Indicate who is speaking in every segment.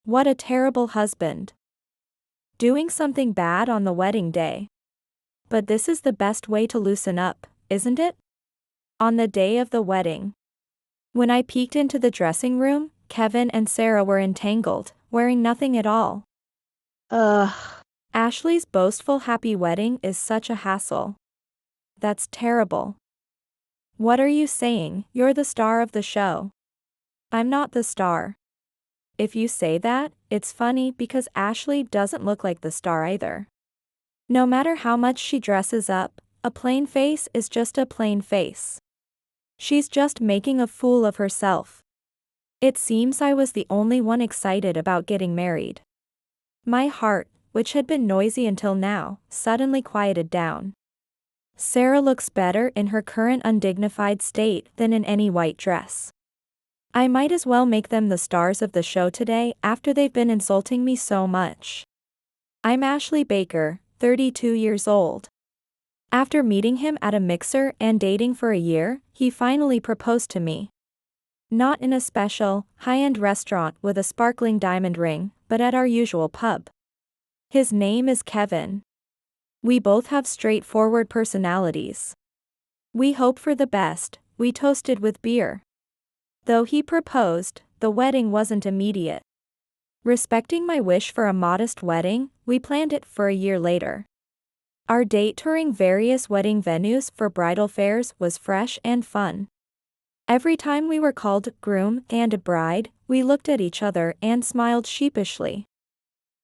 Speaker 1: What a terrible husband. Doing something bad on the wedding day. But this is the best way to loosen up, isn't it? On the day of the wedding. When I peeked into the dressing room, Kevin and Sarah were entangled, wearing nothing at all. Ugh. Ashley's boastful happy wedding is such a hassle. That's terrible. What are you saying? You're the star of the show. I'm not the star. If you say that, it's funny because Ashley doesn't look like the star either. No matter how much she dresses up, a plain face is just a plain face. She's just making a fool of herself. It seems I was the only one excited about getting married. My heart, which had been noisy until now, suddenly quieted down. Sarah looks better in her current undignified state than in any white dress. I might as well make them the stars of the show today after they've been insulting me so much. I'm Ashley Baker, 32 years old. After meeting him at a mixer and dating for a year, he finally proposed to me. Not in a special, high-end restaurant with a sparkling diamond ring, but at our usual pub. His name is Kevin. We both have straightforward personalities. We hope for the best, we toasted with beer. Though he proposed, the wedding wasn't immediate. Respecting my wish for a modest wedding, we planned it for a year later. Our date touring various wedding venues for bridal fairs was fresh and fun. Every time we were called groom and bride, we looked at each other and smiled sheepishly.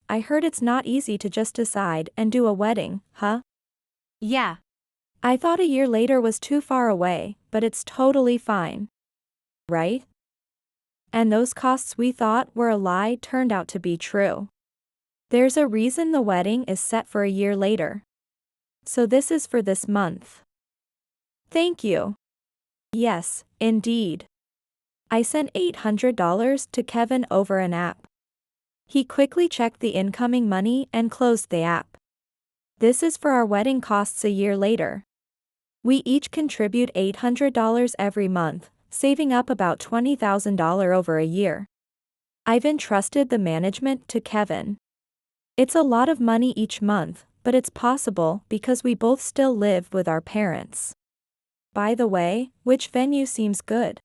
Speaker 1: I heard it's not easy to just decide and do a wedding, huh?
Speaker 2: Yeah.
Speaker 1: I thought a year later was too far away, but it's totally fine. Right? And those costs we thought were a lie turned out to be true. There's a reason the wedding is set for a year later. So this is for this month. Thank you. Yes, indeed. I sent $800 to Kevin over an app. He quickly checked the incoming money and closed the app. This is for our wedding costs a year later. We each contribute $800 every month, saving up about $20,000 over a year. I've entrusted the management to Kevin. It's a lot of money each month, but it's possible because we both still live with our parents. By the way, which venue seems good?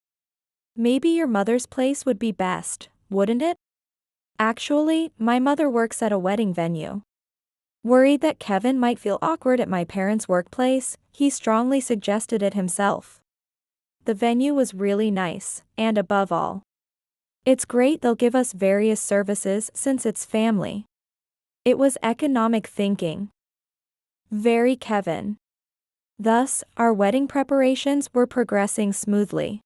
Speaker 1: Maybe your mother's place would be best, wouldn't it? Actually, my mother works at a wedding venue. Worried that Kevin might feel awkward at my parents' workplace, he strongly suggested it himself. The venue was really nice, and above all, it's great they'll give us various services since it's family. It was economic thinking. Very Kevin. Thus, our wedding preparations were progressing smoothly.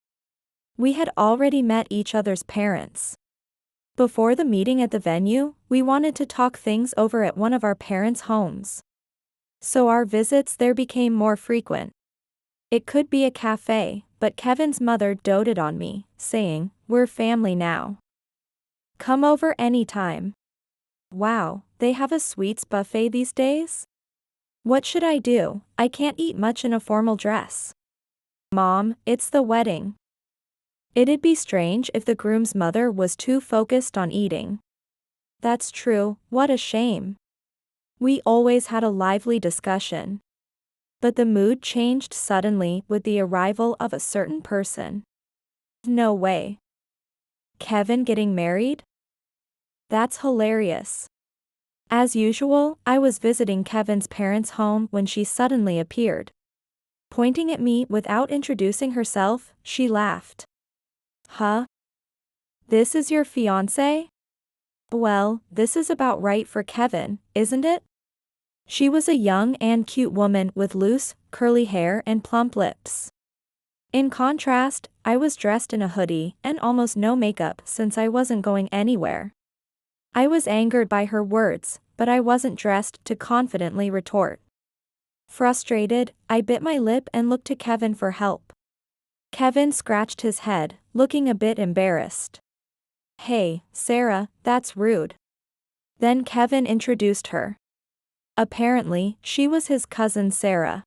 Speaker 1: We had already met each other's parents. Before the meeting at the venue, we wanted to talk things over at one of our parents' homes. So our visits there became more frequent. It could be a cafe, but Kevin's mother doted on me, saying, "We're family now. Come over anytime." Wow, they have a sweets buffet these days? What should I do? I can't eat much in a formal dress. Mom, it's the wedding. It'd be strange if the groom's mother was too focused on eating. That's true, what a shame. We always had a lively discussion. But the mood changed suddenly with the arrival of a certain person. No way. Kevin getting married? That's hilarious. As usual, I was visiting Kevin's parents' home when she suddenly appeared. Pointing at me without introducing herself, she laughed. Huh? This is your fiancé? Well, this is about right for Kevin, isn't it? She was a young and cute woman with loose, curly hair and plump lips. In contrast, I was dressed in a hoodie and almost no makeup since I wasn't going anywhere. I was angered by her words, but I wasn't dressed to confidently retort. Frustrated, I bit my lip and looked to Kevin for help. Kevin scratched his head, looking a bit embarrassed. Hey, Sarah, that's rude. Then Kevin introduced her. Apparently, she was his cousin Sarah.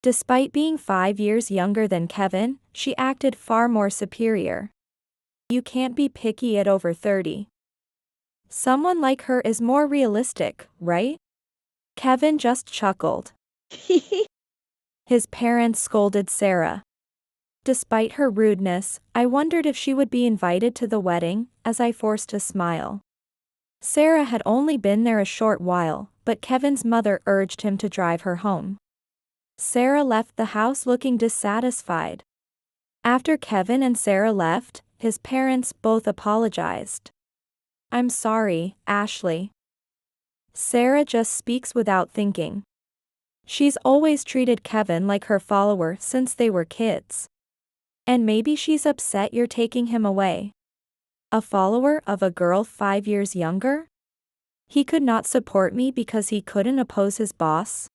Speaker 1: Despite being 5 years younger than Kevin, she acted far more superior. You can't be picky at over 30. Someone like her is more realistic, right? Kevin just chuckled. His parents scolded Sarah. Despite her rudeness, I wondered if she would be invited to the wedding, as I forced a smile. Sarah had only been there a short while, but Kevin's mother urged him to drive her home. Sarah left the house looking dissatisfied. After Kevin and Sarah left, his parents both apologized. "I'm sorry, Ashley." Sarah just speaks without thinking. She's always treated Kevin like her follower since they were kids. And maybe she's upset you're taking him away. A follower of a girl 5 years younger? He could not support me because he couldn't oppose his boss?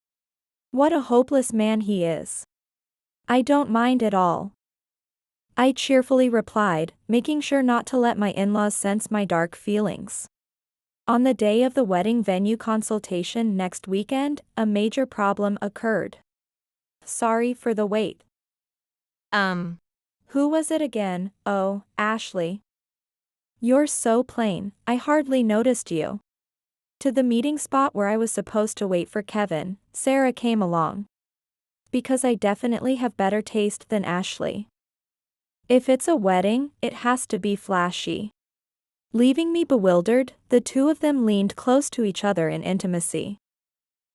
Speaker 1: What a hopeless man he is. "I don't mind at all," I cheerfully replied, making sure not to let my in-laws sense my dark feelings. On the day of the wedding venue consultation next weekend, a major problem occurred. "Sorry for the wait." Who was it again? "Oh, Ashley. You're so plain, I hardly noticed you." To the meeting spot where I was supposed to wait for Kevin, Sarah came along. Because I definitely have better taste than Ashley. If it's a wedding, it has to be flashy. Leaving me bewildered, the two of them leaned close to each other in intimacy.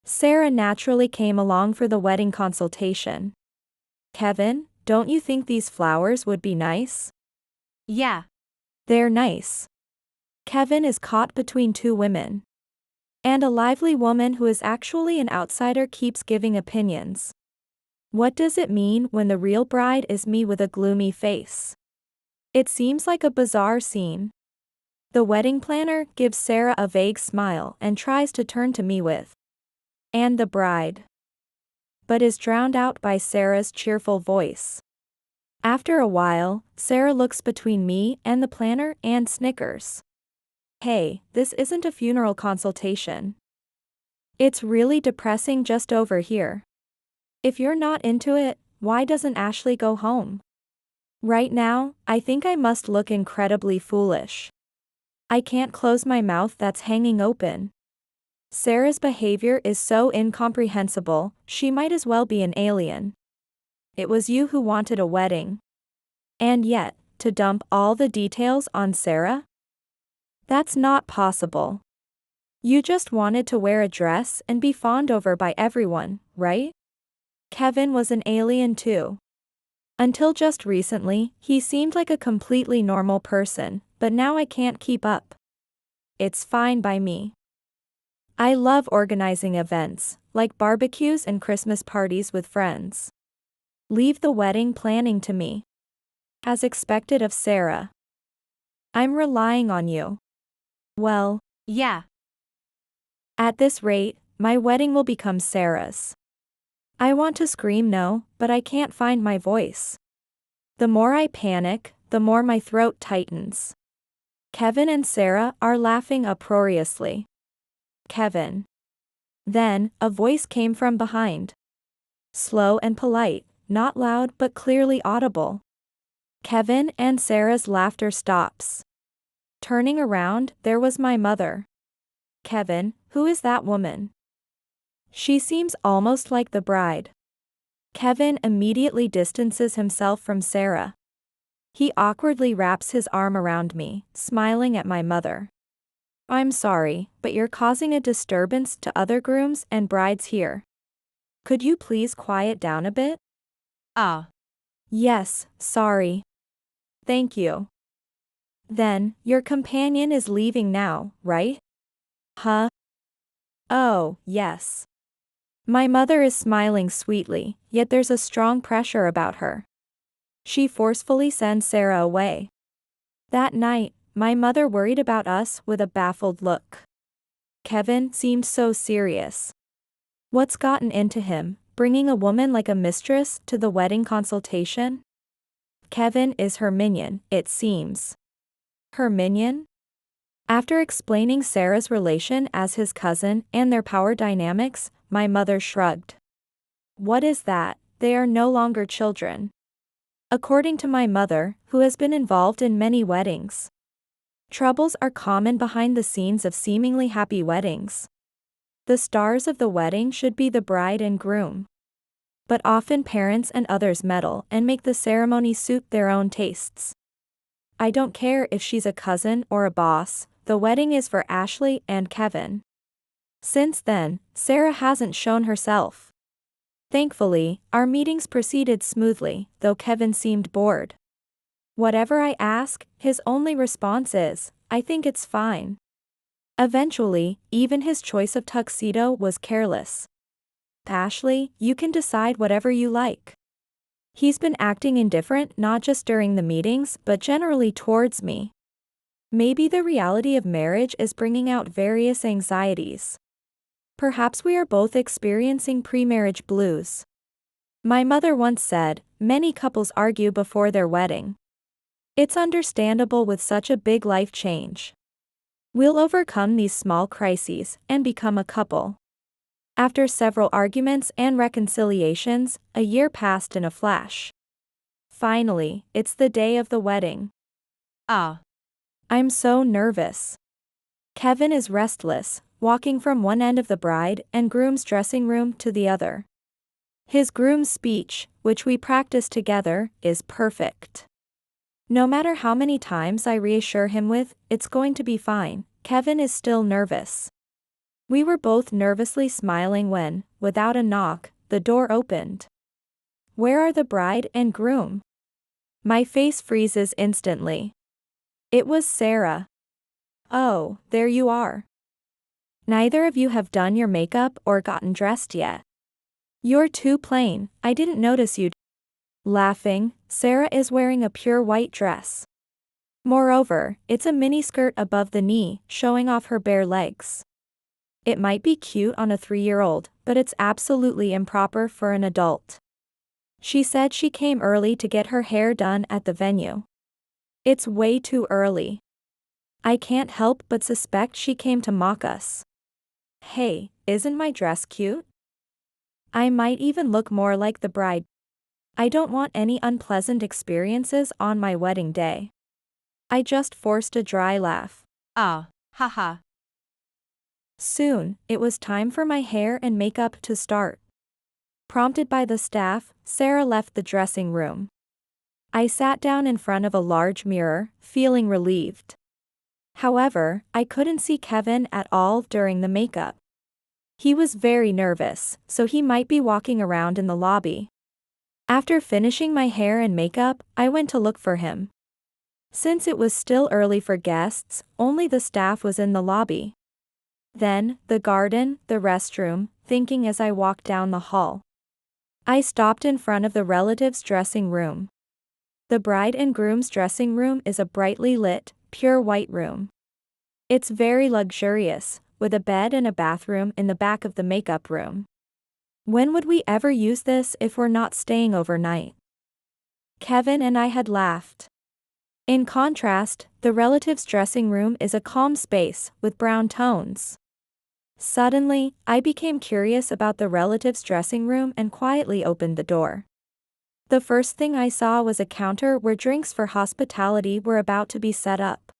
Speaker 1: Sarah naturally came along for the wedding consultation. "Kevin, don't you think these flowers would be nice?"
Speaker 2: Yeah.
Speaker 1: "They're nice." Kevin is caught between two women. And a lively woman who is actually an outsider keeps giving opinions. What does it mean when the real bride is me with a gloomy face? It seems like a bizarre scene. The wedding planner gives Sarah a vague smile and tries to turn to me with, "And the bride," but is drowned out by Sarah's cheerful voice. After a while, Sarah looks between me and the planner and snickers. "Hey, this isn't a funeral consultation. It's really depressing just over here. If you're not into it, why doesn't Ashley go home?" Right now, I think I must look incredibly foolish. I can't close my mouth that's hanging open. Sarah's behavior is so incomprehensible, she might as well be an alien. It was you who wanted a wedding. And yet, to dump all the details on Sarah? That's not possible. You just wanted to wear a dress and be fawned over by everyone, right? Kevin was an alien too. Until just recently, he seemed like a completely normal person, but now I can't keep up. It's fine by me. I love organizing events, like barbecues and Christmas parties with friends. Leave the wedding planning to me. As expected of Sarah. I'm relying on you. Well,
Speaker 2: Yeah.
Speaker 1: at this rate, my wedding will become Sarah's. I want to scream no, but I can't find my voice. The more I panic, the more my throat tightens. Kevin and Sarah are laughing uproariously. "Kevin." Then, a voice came from behind. Slow and polite, not loud but clearly audible. Kevin and Sarah's laughter stops. Turning around, there was my mother. "Kevin, who is that woman? She seems almost like the bride." Kevin immediately distances himself from Sarah. He awkwardly wraps his arm around me, smiling at my mother. "I'm sorry, but you're causing a disturbance to other grooms and brides here. Could you please quiet down a bit?"
Speaker 2: Oh.
Speaker 1: "Yes, sorry. Thank you." "Then, your companion is leaving now, right?" "Huh? Oh, yes." My mother is smiling sweetly, yet there's a strong pressure about her. She forcefully sends Sarah away. That night, my mother worried about us with a baffled look. Kevin seemed so serious. What's gotten into him, bringing a woman like a mistress to the wedding consultation? Kevin is her minion, it seems. Her minion? After explaining Sarah's relation as his cousin and their power dynamics, my mother shrugged. What is that? They are no longer children. According to my mother, who has been involved in many weddings. Troubles are common behind the scenes of seemingly happy weddings. The stars of the wedding should be the bride and groom. But often parents and others meddle and make the ceremony suit their own tastes. I don't care if she's a cousin or a boss, the wedding is for Ashley and Kevin. Since then, Sarah hasn't shown herself. Thankfully, our meetings proceeded smoothly, though Kevin seemed bored. Whatever I ask, his only response is, "I think it's fine." Eventually, even his choice of tuxedo was careless. "Ashley, you can decide whatever you like." He's been acting indifferent not just during the meetings but generally towards me. Maybe the reality of marriage is bringing out various anxieties. Perhaps we are both experiencing pre-marriage blues. My mother once said, many couples argue before their wedding. It's understandable with such a big life change. We'll overcome these small crises and become a couple. After several arguments and reconciliations, a year passed in a flash. Finally, it's the day of the wedding.
Speaker 2: Ah.
Speaker 1: I'm so nervous. Kevin is restless, walking from one end of the bride and groom's dressing room to the other. His groom's speech, which we practice together, is perfect. No matter how many times I reassure him with, "It's going to be fine," Kevin is still nervous. We were both nervously smiling when, without a knock, the door opened. Where are the bride and groom? My face freezes instantly. It was Sarah. "Oh, there you are. Neither of you have done your makeup or gotten dressed yet. You're too plain, I didn't notice you." Laughing, Sarah is wearing a pure white dress. Moreover, it's a miniskirt above the knee, showing off her bare legs. It might be cute on a 3-year-old, but it's absolutely improper for an adult. She said she came early to get her hair done at the venue. It's way too early. I can't help but suspect she came to mock us. Hey, isn't my dress cute? I might even look more like the bride. I don't want any unpleasant experiences on my wedding day. I just forced a dry laugh.
Speaker 2: Ah. Haha.
Speaker 1: Soon, it was time for my hair and makeup to start. Prompted by the staff, Sarah left the dressing room. I sat down in front of a large mirror, feeling relieved. However, I couldn't see Kevin at all during the makeup. He was very nervous, so he might be walking around in the lobby. After finishing my hair and makeup, I went to look for him. Since it was still early for guests, only the staff was in the lobby. Then, the garden, the restroom, thinking as I walked down the hall. I stopped in front of the relatives' dressing room. The bride and groom's dressing room is a brightly lit, pure white room. It's very luxurious, with a bed and a bathroom in the back of the makeup room. When would we ever use this if we're not staying overnight? Kevin and I had laughed. In contrast, the relatives' dressing room is a calm space, with brown tones. Suddenly, I became curious about the relatives' dressing room and quietly opened the door. The first thing I saw was a counter where drinks for hospitality were about to be set up.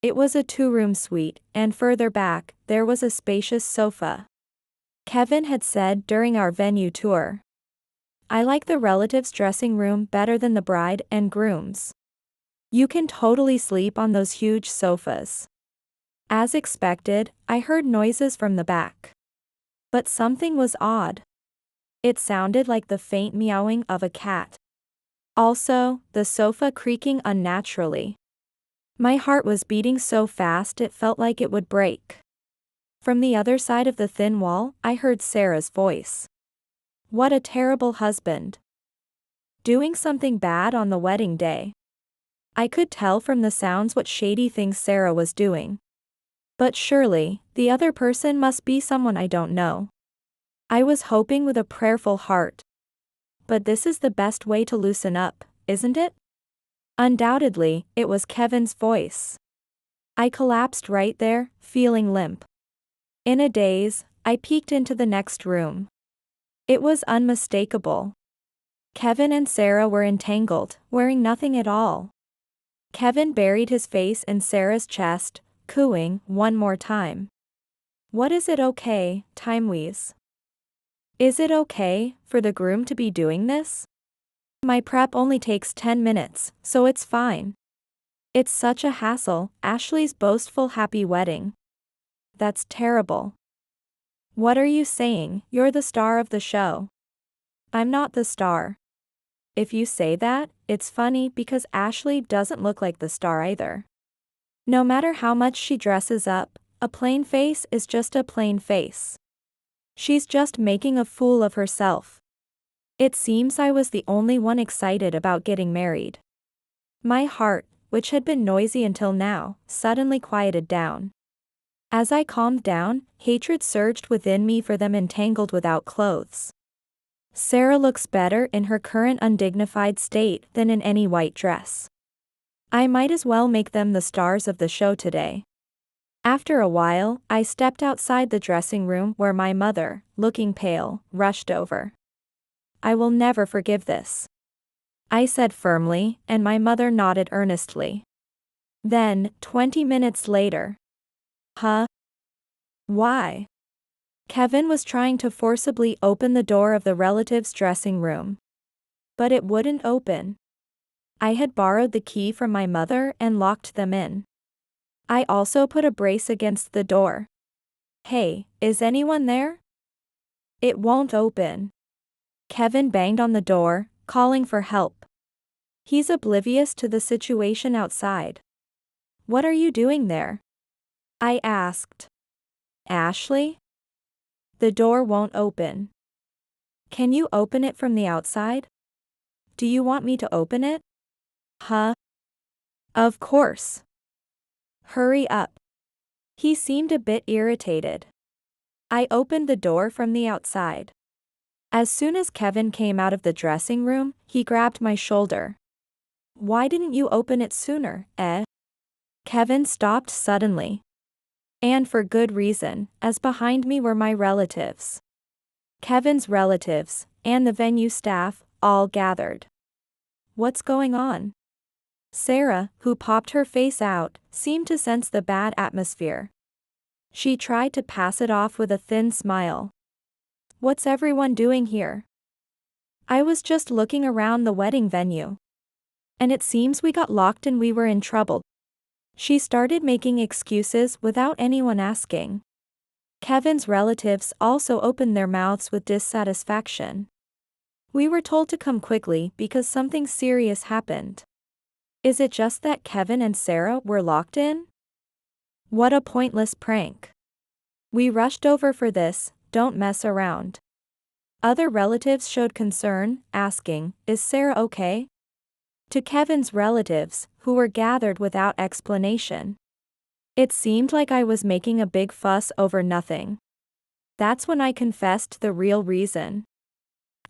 Speaker 1: It was a 2-room suite, and further back, there was a spacious sofa. Kevin had said during our venue tour, "I like the relatives' dressing room better than the bride and groom's. You can totally sleep on those huge sofas." As expected, I heard noises from the back. But something was odd. It sounded like the faint meowing of a cat. Also, the sofa creaking unnaturally. My heart was beating so fast it felt like it would break. From the other side of the thin wall, I heard Sarah's voice. What a terrible husband. Doing something bad on the wedding day. I could tell from the sounds what shady things Sarah was doing. But surely, the other person must be someone I don't know. I was hoping with a prayerful heart. But this is the best way to loosen up, isn't it? Undoubtedly, it was Kevin's voice. I collapsed right there, feeling limp. In a daze, I peeked into the next room. It was unmistakable. Kevin and Sarah were entangled, wearing nothing at all. Kevin buried his face in Sarah's chest, cooing one more time. What is it okay, Timewees? Is it okay for the groom to be doing this? My prep only takes 10 minutes, so it's fine. It's such a hassle, Ashley's boastful happy wedding. That's terrible. What are you saying? You're the star of the show. I'm not the star. If you say that, it's funny because Ashley doesn't look like the star either. No matter how much she dresses up, a plain face is just a plain face. She's just making a fool of herself. It seems I was the only one excited about getting married. My heart, which had been noisy until now, suddenly quieted down. As I calmed down, hatred surged within me for them entangled without clothes. Sarah looks better in her current undignified state than in any white dress. I might as well make them the stars of the show today. After a while, I stepped outside the dressing room where my mother, looking pale, rushed over. I will never forgive this, I said firmly, and my mother nodded earnestly. Then, 20 minutes later. Huh? Why? Kevin was trying to forcibly open the door of the relative's dressing room. But it wouldn't open. I had borrowed the key from my mother and locked them in. I also put a brace against the door. Hey, is anyone there? It won't open. Kevin banged on the door, calling for help. He's oblivious to the situation outside. What are you doing there? I asked. Ashley? The door won't open. Can you open it from the outside? Do you want me to open it? Huh? Of course. Hurry up. He seemed a bit irritated. I opened the door from the outside. As soon as Kevin came out of the dressing room, he grabbed my shoulder. Why didn't you open it sooner, eh? Kevin stopped suddenly. And for good reason, as behind me were my relatives. Kevin's relatives, and the venue staff, all gathered. What's going on? Sarah, who popped her face out, seemed to sense the bad atmosphere. She tried to pass it off with a thin smile. What's everyone doing here? I was just looking around the wedding venue. And it seems we got locked and we were in trouble. She started making excuses without anyone asking. Kevin's relatives also opened their mouths with dissatisfaction. We were told to come quickly because something serious happened. Is it just that Kevin and Sarah were locked in? What a pointless prank. We rushed over for this, don't mess around. Other relatives showed concern, asking, is Sarah okay? To Kevin's relatives, who were gathered without explanation. It seemed like I was making a big fuss over nothing. That's when I confessed the real reason.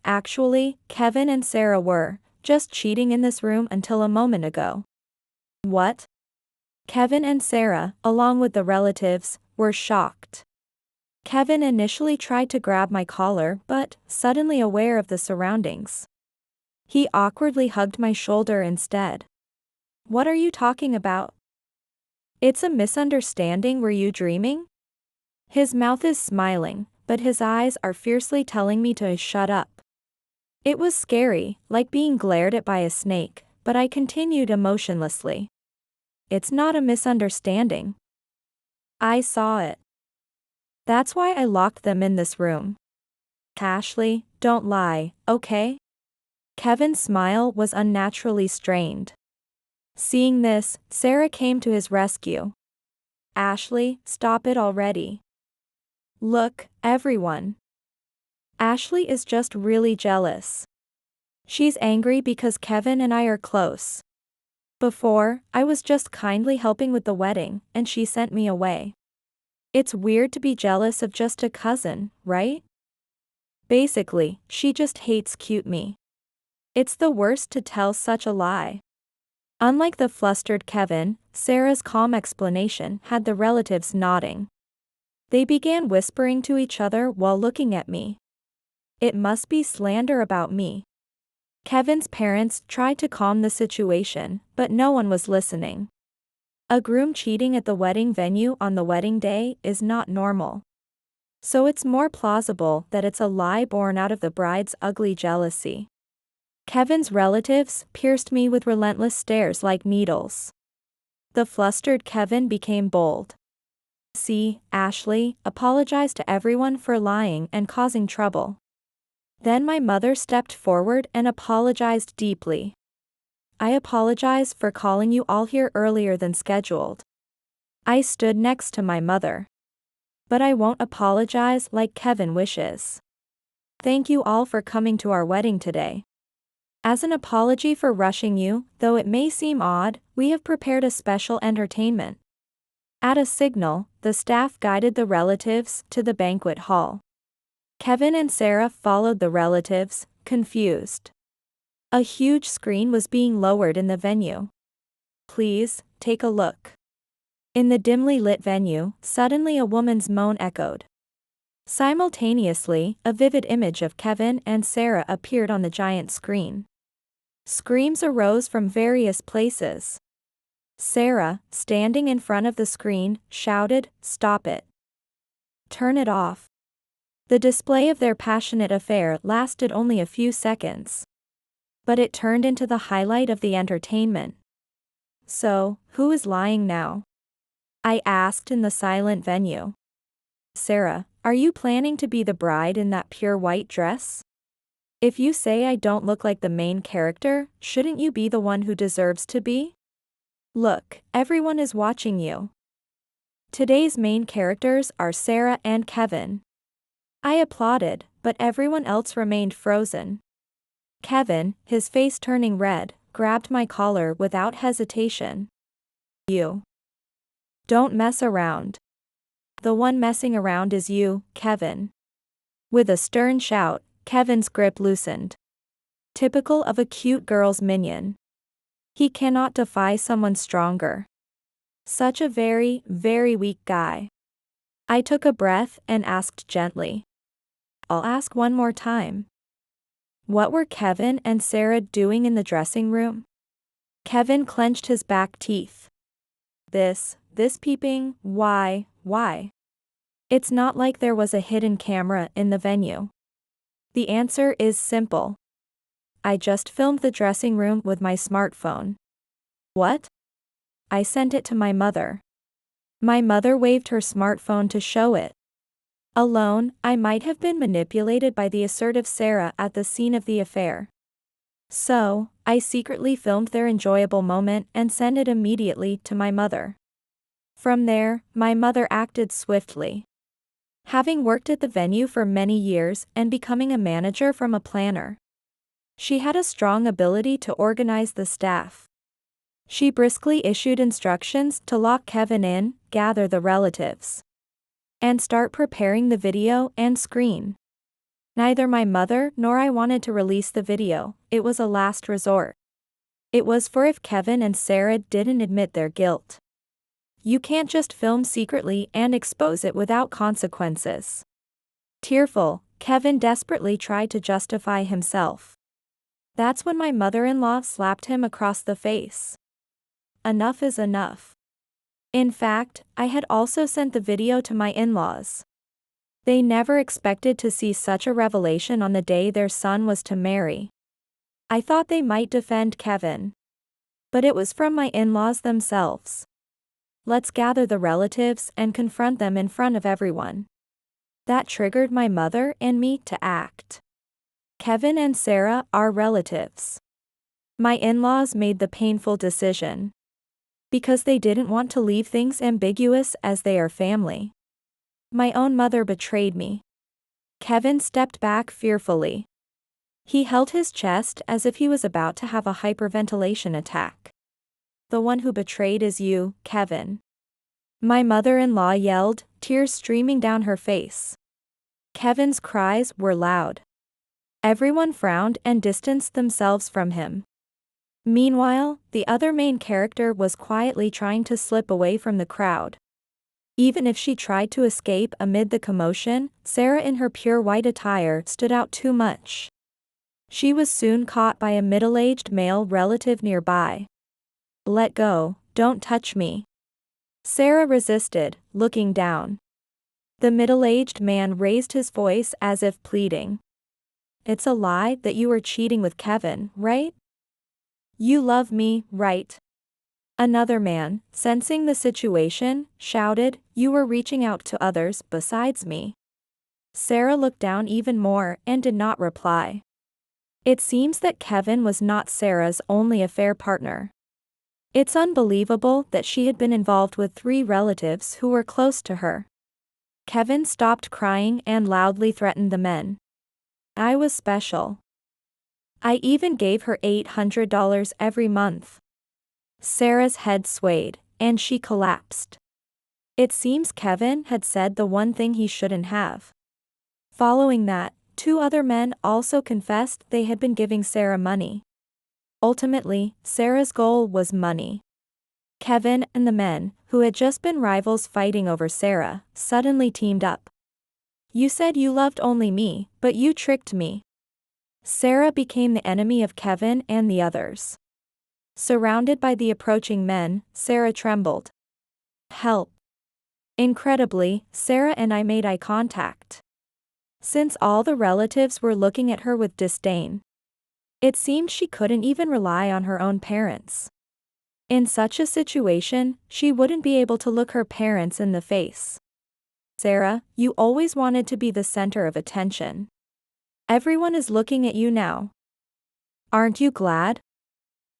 Speaker 1: Actually, Kevin and Sarah were just cheating in this room until a moment ago. What? Kevin and Sarah, along with the relatives, were shocked. Kevin initially tried to grab my collar but, suddenly aware of the surroundings, he awkwardly hugged my shoulder instead. What are you talking about? It's a misunderstanding, were you dreaming? His mouth is smiling, but his eyes are fiercely telling me to shut up. It was scary, like being glared at by a snake, but I continued emotionlessly. It's not a misunderstanding. I saw it. That's why I locked them in this room. Ashley, don't lie, okay? Kevin's smile was unnaturally strained. Seeing this, Sarah came to his rescue. Ashley, stop it already. Look, everyone. Ashley is just really jealous. She's angry because Kevin and I are close. Before, I was just kindly helping with the wedding, and she sent me away. It's weird to be jealous of just a cousin, right? Basically, she just hates cute me. It's the worst to tell such a lie. Unlike the flustered Kevin, Sarah's calm explanation had the relatives nodding. They began whispering to each other while looking at me. It must be slander about me. Kevin's parents tried to calm the situation, but no one was listening. A groom cheating at the wedding venue on the wedding day is not normal. So it's more plausible that it's a lie born out of the bride's ugly jealousy. Kevin's relatives pierced me with relentless stares like needles. The flustered Kevin became bold. See, Ashley, apologize to everyone for lying and causing trouble. Then my mother stepped forward and apologized deeply. I apologize for calling you all here earlier than scheduled. I stood next to my mother. But I won't apologize like Kevin wishes. Thank you all for coming to our wedding today. As an apology for rushing you, though it may seem odd, we have prepared a special entertainment. At a signal, the staff guided the relatives to the banquet hall. Kevin and Sarah followed the relatives, confused. A huge screen was being lowered in the venue. Please, take a look. In the dimly lit venue, suddenly a woman's moan echoed. Simultaneously, a vivid image of Kevin and Sarah appeared on the giant screen. Screams arose from various places. Sarah, standing in front of the screen, shouted, "Stop it. Turn it off." The display of their passionate affair lasted only a few seconds. But it turned into the highlight of the entertainment. So, who is lying now? I asked in the silent venue. Sarah, are you planning to be the bride in that pure white dress? If you say I don't look like the main character, shouldn't you be the one who deserves to be? Look, everyone is watching you. Today's main characters are Sarah and Kevin. I applauded, but everyone else remained frozen. Kevin, his face turning red, grabbed my collar without hesitation. You. Don't mess around. The one messing around is you, Kevin. With a stern shout, Kevin's grip loosened. Typical of a cute girl's minion. He cannot defy someone stronger. Such a very, very weak guy. I took a breath and asked gently. I'll ask one more time. What were Kevin and Sarah doing in the dressing room? Kevin clenched his back teeth. This peeping, why? It's not like there was a hidden camera in the venue. The answer is simple. I just filmed the dressing room with my smartphone. What? I sent it to my mother. My mother waved her smartphone to show it. Alone, I might have been manipulated by the assertive Sarah at the scene of the affair. So, I secretly filmed their enjoyable moment and sent it immediately to my mother. From there, my mother acted swiftly. Having worked at the venue for many years and becoming a manager from a planner, she had a strong ability to organize the staff. She briskly issued instructions to lock Kevin in, gather the relatives, and start preparing the video and screen. Neither my mother nor I wanted to release the video, it was a last resort. It was for if Kevin and Sarah didn't admit their guilt. You can't just film secretly and expose it without consequences. Tearful, Kevin desperately tried to justify himself. That's when my mother-in-law slapped him across the face. Enough is enough. In fact, I had also sent the video to my in-laws. They never expected to see such a revelation on the day their son was to marry. I thought they might defend Kevin. But it was from my in-laws themselves. Let's gather the relatives and confront them in front of everyone. That triggered my mother and me to act. Kevin and Sarah are relatives. My in-laws made the painful decision. Because they didn't want to leave things ambiguous as they are family. My own mother betrayed me. Kevin stepped back fearfully. He held his chest as if he was about to have a hyperventilation attack. The one who betrayed is you, Kevin. My mother-in-law yelled, tears streaming down her face. Kevin's cries were loud. Everyone frowned and distanced themselves from him. Meanwhile, the other main character was quietly trying to slip away from the crowd. Even if she tried to escape amid the commotion, Sarah in her pure white attire stood out too much. She was soon caught by a middle-aged male relative nearby. "Let go, don't touch me." Sarah resisted, looking down. The middle-aged man raised his voice as if pleading. "It's a lie that you were cheating with Kevin, right? You love me, right?" Another man, sensing the situation, shouted, "You were reaching out to others besides me." Sarah looked down even more and did not reply. It seems that Kevin was not Sarah's only affair partner. It's unbelievable that she had been involved with 3 relatives who were close to her. Kevin stopped crying and loudly threatened the men. "I was special. I even gave her $800 every month." Sarah's head swayed, and she collapsed. It seems Kevin had said the one thing he shouldn't have. Following that, 2 other men also confessed they had been giving Sarah money. Ultimately, Sarah's goal was money. Kevin and the men, who had just been rivals fighting over Sarah, suddenly teamed up. "You said you loved only me, but you tricked me." Sarah became the enemy of Kevin and the others. Surrounded by the approaching men, Sarah trembled. "Help." Incredibly, Sarah and I made eye contact. Since all the relatives were looking at her with disdain, it seemed she couldn't even rely on her own parents. In such a situation, she wouldn't be able to look her parents in the face. "Sarah, you always wanted to be the center of attention. Everyone is looking at you now. Aren't you glad?"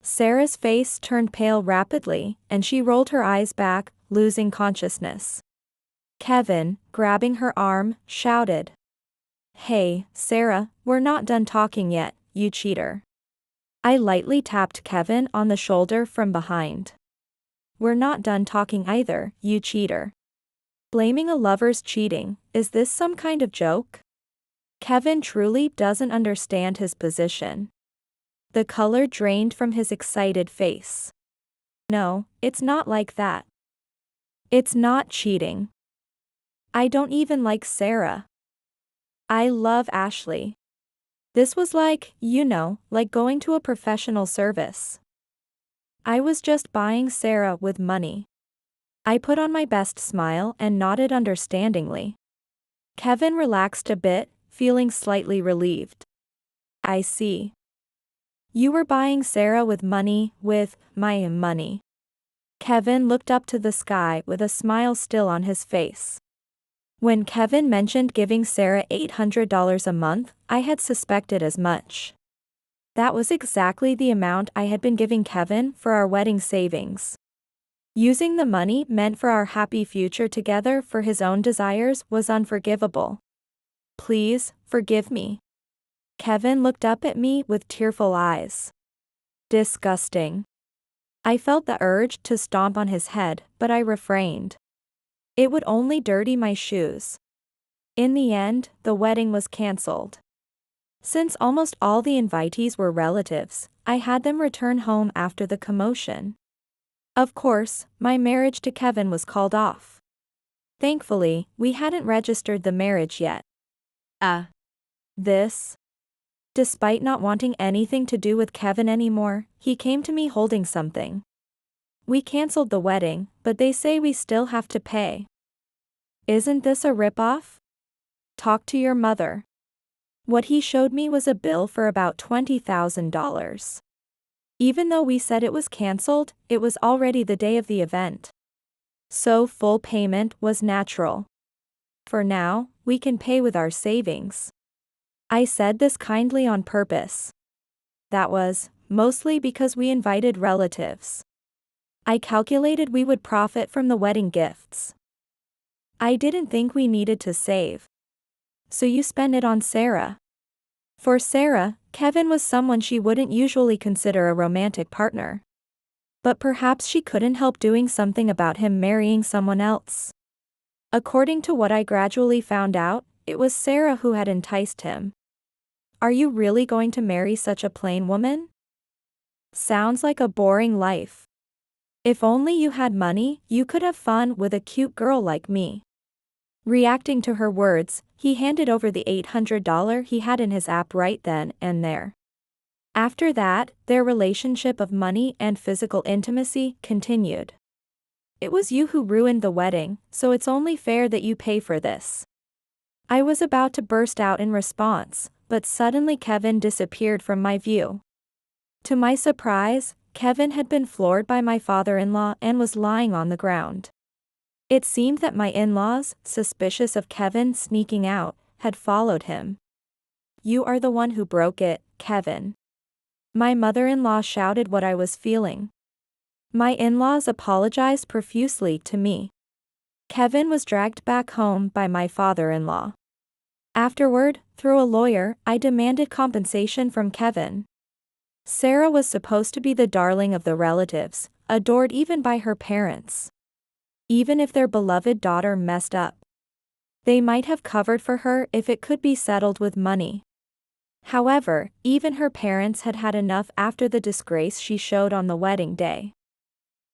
Speaker 1: Sarah's face turned pale rapidly, and she rolled her eyes back, losing consciousness. Kevin, grabbing her arm, shouted, "Hey, Sarah, we're not done talking yet, you cheater." I lightly tapped Kevin on the shoulder from behind. "We're not done talking either, you cheater." Blaming a lover's cheating, is this some kind of joke? Kevin truly doesn't understand his position. The color drained from his excited face. "No, it's not like that. It's not cheating. I don't even like Sarah. I love Ashley. This was like, like going to a professional service. I was just buying Sarah with money." I put on my best smile and nodded understandingly. Kevin relaxed a bit, feeling slightly relieved. "I see. You were buying Sarah with money, with my money." Kevin looked up to the sky with a smile still on his face. When Kevin mentioned giving Sarah $800 a month, I had suspected as much. That was exactly the amount I had been giving Kevin for our wedding savings. Using the money meant for our happy future together for his own desires was unforgivable. "Please, forgive me." Kevin looked up at me with tearful eyes. Disgusting. I felt the urge to stomp on his head, but I refrained. It would only dirty my shoes. In the end, the wedding was cancelled. Since almost all the invitees were relatives, I had them return home after the commotion. Of course, my marriage to Kevin was called off. Thankfully, we hadn't registered the marriage yet. Despite not wanting anything to do with Kevin anymore, he came to me holding something. "We cancelled the wedding, but they say we still have to pay. Isn't this a rip-off? Talk to your mother." What he showed me was a bill for about $20,000. Even though we said it was cancelled, it was already the day of the event. So full payment was natural. "For now, we can pay with our savings." I said this kindly on purpose. That was, mostly because we invited relatives. I calculated we would profit from the wedding gifts. I didn't think we needed to save. "So you spend it on Sarah." For Sarah, Kevin was someone she wouldn't usually consider a romantic partner. But perhaps she couldn't help doing something about him marrying someone else. According to what I gradually found out, it was Sarah who had enticed him. Are you really going to marry such a plain woman? Sounds like a boring life. If only you had money, you could have fun with a cute girl like me. Reacting to her words, he handed over the $800 he had in his app right then and there. After that, their relationship of money and physical intimacy continued. It was you who ruined the wedding, so it's only fair that you pay for this. I was about to burst out in response, but suddenly Kevin disappeared from my view. To my surprise, Kevin had been floored by my father-in-law and was lying on the ground. It seemed that my in-laws, suspicious of Kevin sneaking out, had followed him. "You are the one who broke it, Kevin." My mother-in-law shouted what I was feeling. My in-laws apologized profusely to me. Kevin was dragged back home by my father-in-law. Afterward, through a lawyer, I demanded compensation from Kevin. Sarah was supposed to be the darling of the relatives, adored even by her parents. Even if their beloved daughter messed up, they might have covered for her if it could be settled with money. However, even her parents had had enough after the disgrace she showed on the wedding day.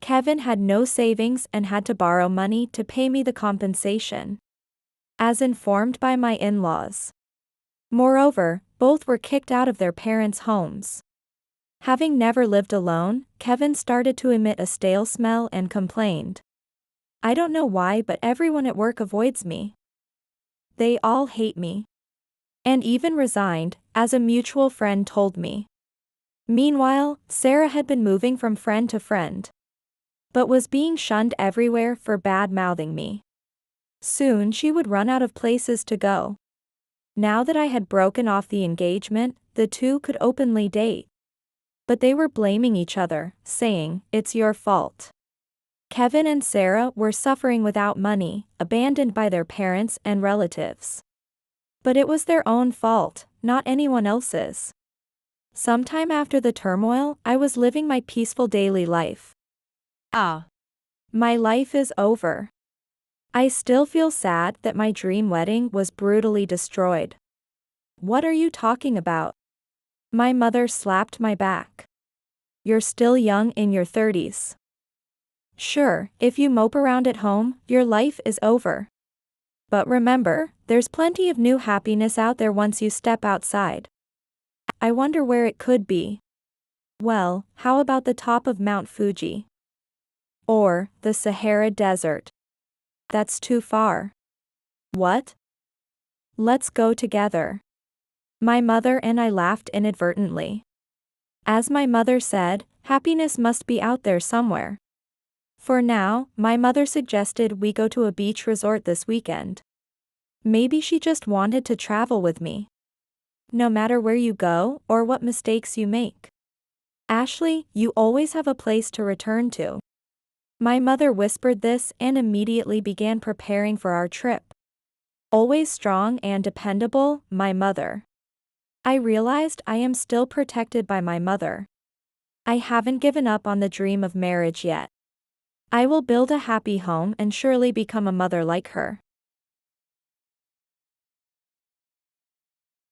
Speaker 1: Kevin had no savings and had to borrow money to pay me the compensation, as informed by my in-laws. Moreover, both were kicked out of their parents' homes. Having never lived alone, Kevin started to emit a stale smell and complained. "I don't know why, but everyone at work avoids me. They all hate me." And even resigned, as a mutual friend told me. Meanwhile, Sarah had been moving from friend to friend, but was being shunned everywhere for bad-mouthing me. Soon she would run out of places to go. Now that I had broken off the engagement, the two could openly date. But they were blaming each other, saying, "It's your fault." Kevin and Sarah were suffering without money, abandoned by their parents and relatives. But it was their own fault, not anyone else's. Sometime after the turmoil, I was living my peaceful daily life. My life is over. I still feel sad that my dream wedding was brutally destroyed. "What are you talking about?" My mother slapped my back. "You're still young in your 30s. Sure, if you mope around at home, your life is over. But remember, there's plenty of new happiness out there once you step outside." I wonder where it could be. Well, how about the top of Mount Fuji? Or the Sahara Desert? That's too far. What? Let's go together. My mother and I laughed inadvertently. As my mother said, happiness must be out there somewhere. For now, my mother suggested we go to a beach resort this weekend. Maybe she just wanted to travel with me. No matter where you go or what mistakes you make, Ashley, you always have a place to return to. My mother whispered this and immediately began preparing for our trip. Always strong and dependable, my mother. I realized I am still protected by my mother. I haven't given up on the dream of marriage yet. I will build a happy home and surely become a mother like her.